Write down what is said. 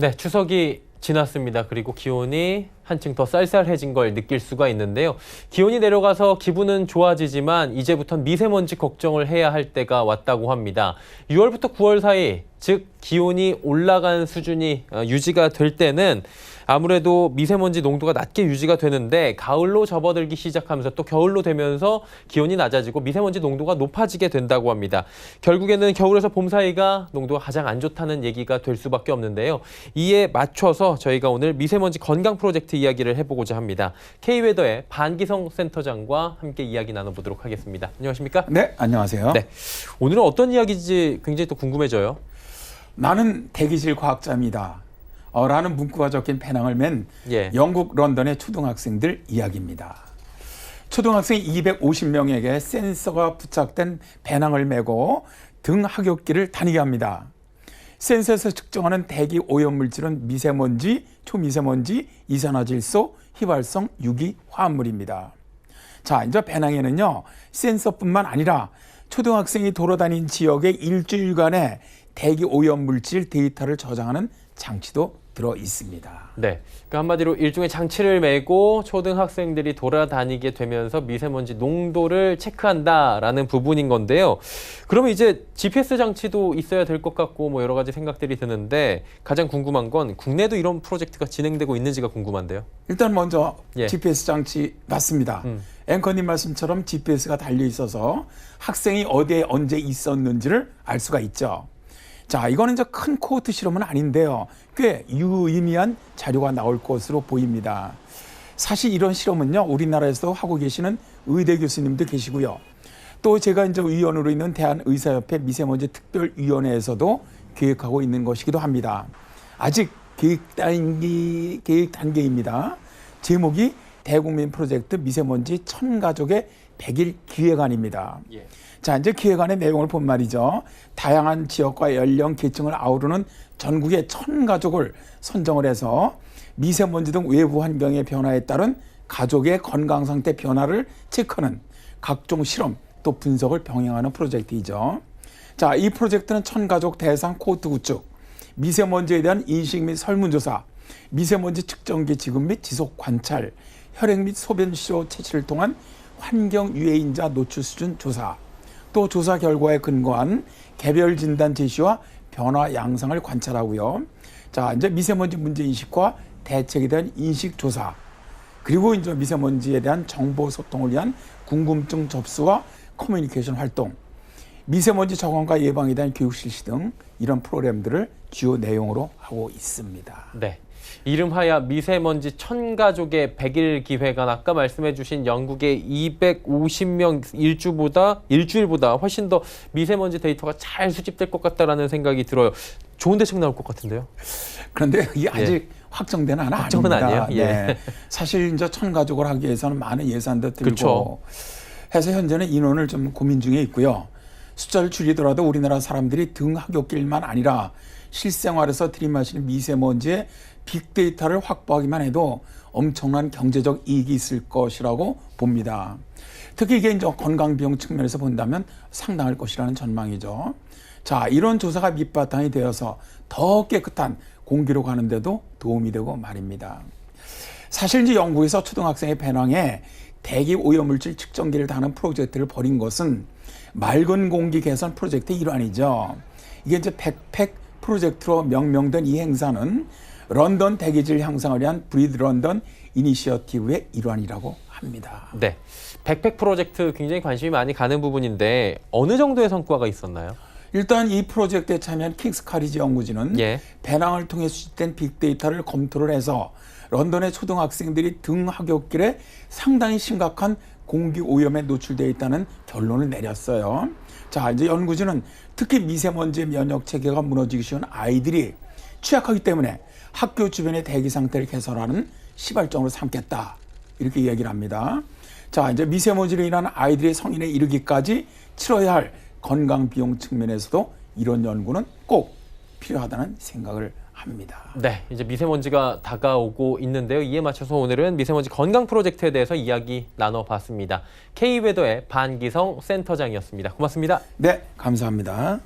네, 추석이 지났습니다. 그리고 기온이 한층 더 쌀쌀해진 걸 느낄 수가 있는데요. 기온이 내려가서 기분은 좋아지지만 이제부터는 미세먼지 걱정을 해야 할 때가 왔다고 합니다. 6월부터 9월 사이, 즉 기온이 올라간 수준이 유지가 될 때는 아무래도 미세먼지 농도가 낮게 유지가 되는데 가을로 접어들기 시작하면서 또 겨울로 되면서 기온이 낮아지고 미세먼지 농도가 높아지게 된다고 합니다. 결국에는 겨울에서 봄 사이가 농도가 가장 안 좋다는 얘기가 될 수밖에 없는데요. 이에 맞춰서 저희가 오늘 미세먼지 건강 프로젝트 이야기를 해보고자 합니다. K웨더의 반기성 센터장과 함께 이야기 나눠보도록 하겠습니다. 안녕하십니까? 네, 안녕하세요. 네, 오늘은 어떤 이야기인지 굉장히 또 궁금해져요. 나는 대기질 과학자입니다. 라는 문구가 적힌 배낭을 맨 영국 런던의 초등학생들 이야기입니다. 초등학생 250명에게 센서가 부착된 배낭을 메고 등 하굣길을 다니게 합니다. 센서에서 측정하는 대기 오염물질은 미세먼지, 초미세먼지, 이산화질소, 휘발성, 유기 화합물입니다. 자, 이제 배낭에는요, 센서뿐만 아니라 초등학생이 돌아다닌 지역의 일주일간의 대기 오염물질 데이터를 저장하는 장치도 들어 있습니다. 네, 그러니까 한마디로 일종의 장치를 메고 초등학생들이 돌아다니게 되면서 미세먼지 농도를 체크한다라는 부분인 건데요. 그러면 이제 GPS 장치도 있어야 될 것 같고 뭐 여러 가지 생각들이 드는데 가장 궁금한 건 국내도 이런 프로젝트가 진행되고 있는지가 궁금한데요. 일단 먼저 GPS 장치 맞습니다. 앵커님 말씀처럼 GPS가 달려 있어서 학생이 어디에 언제 있었는지를 알 수가 있죠. 자, 이거는 이제 큰 코호트 실험은 아닌데요. 꽤 유의미한 자료가 나올 것으로 보입니다. 사실 이런 실험은요, 우리나라에서도 하고 계시는 의대 교수님도 계시고요. 또 제가 이제 위원으로 있는 대한의사협회 미세먼지 특별위원회에서도 계획하고 있는 것이기도 합니다. 아직 계획 단계입니다. 제목이 대국민 프로젝트 미세먼지 1000가족의 100일 기획안입니다. 자, 이제 기획안의 내용을 본 말이죠. 다양한 지역과 연령 계층을 아우르는 전국의 1000가족을 선정을 해서 미세먼지 등 외부 환경의 변화에 따른 가족의 건강 상태 변화를 체크하는 각종 실험 또 분석을 병행하는 프로젝트이죠. 자, 이 프로젝트는 1000가족 대상 코호트 구축, 미세먼지에 대한 인식 및 설문조사, 미세먼지 측정기 지급 및 지속 관찰, 혈액 및 소변 시료 채취를 통한 환경 유해인자 노출 수준 조사, 또 조사 결과에 근거한 개별 진단 제시와 변화 양상을 관찰하고요. 자, 이제 미세먼지 문제 인식과 대책에 대한 인식 조사, 그리고 이제 미세먼지에 대한 정보 소통을 위한 궁금증 접수와 커뮤니케이션 활동, 미세먼지 저감과 예방에 대한 교육 실시 등 이런 프로그램들을 주요 내용으로 하고 있습니다. 네. 이름하여 미세먼지 1000가족의 100일 기획안, 아까 말씀해 주신 영국의 250명 일주일보다 훨씬 더 미세먼지 데이터가 잘 수집될 것 같다라는 생각이 들어요. 좋은 대책 나올 것 같은데요. 그런데 이게 아직 확정된 하나 확정은 아닙니다. 아니에요. 네. 사실 이제 1000가족을 하기 위해서는 많은 예산도 들고 해서 현재는 인원을 좀 고민 중에 있고요. 숫자를 줄이더라도 우리나라 사람들이 등 하굣길만 아니라 실생활에서 들이마시는 미세먼지의 빅데이터를 확보하기만 해도 엄청난 경제적 이익이 있을 것이라고 봅니다. 특히 이게 이제 건강 비용 측면에서 본다면 상당할 것이라는 전망이죠. 자, 이런 조사가 밑바탕이 되어서 더 깨끗한 공기로 가는데도 도움이 되고 말입니다. 사실 이제 영국에서 초등학생의 배낭에 대기 오염물질 측정기를 다는 프로젝트를 벌인 것은 맑은 공기 개선 프로젝트의 일환이죠. 이게 이제 백팩 프로젝트로 명명된 이 행사는 런던 대기질 향상을 위한 브리드 런던 이니셔티브의 일환이라고 합니다. 네, 백팩 프로젝트 굉장히 관심이 많이 가는 부분인데 어느 정도의 성과가 있었나요? 일단 이 프로젝트에 참여한 킹스 카리지 연구진은 배낭을 통해 수집된 빅데이터를 검토를 해서 런던의 초등학생들이 등 하굣길에 상당히 심각한 공기 오염에 노출되어 있다는 결론을 내렸어요. 자, 이제 연구진은 특히 미세먼지 면역 체계가 무너지기 쉬운 아이들이 취약하기 때문에 학교 주변의 대기 상태를 개선하는 시발점으로 삼겠다, 이렇게 이야기를 합니다. 자, 이제 미세먼지로 인한 아이들의 성인에 이르기까지 치러야 할 건강 비용 측면에서도 이런 연구는 꼭 필요하다는 생각을 합니다. 네, 이제 미세먼지가 다가오고 있는데요. 이에 맞춰서 오늘은 미세먼지 건강 프로젝트에 대해서 이야기 나눠봤습니다. K웨더의 반기성 센터장이었습니다. 고맙습니다. 네, 감사합니다.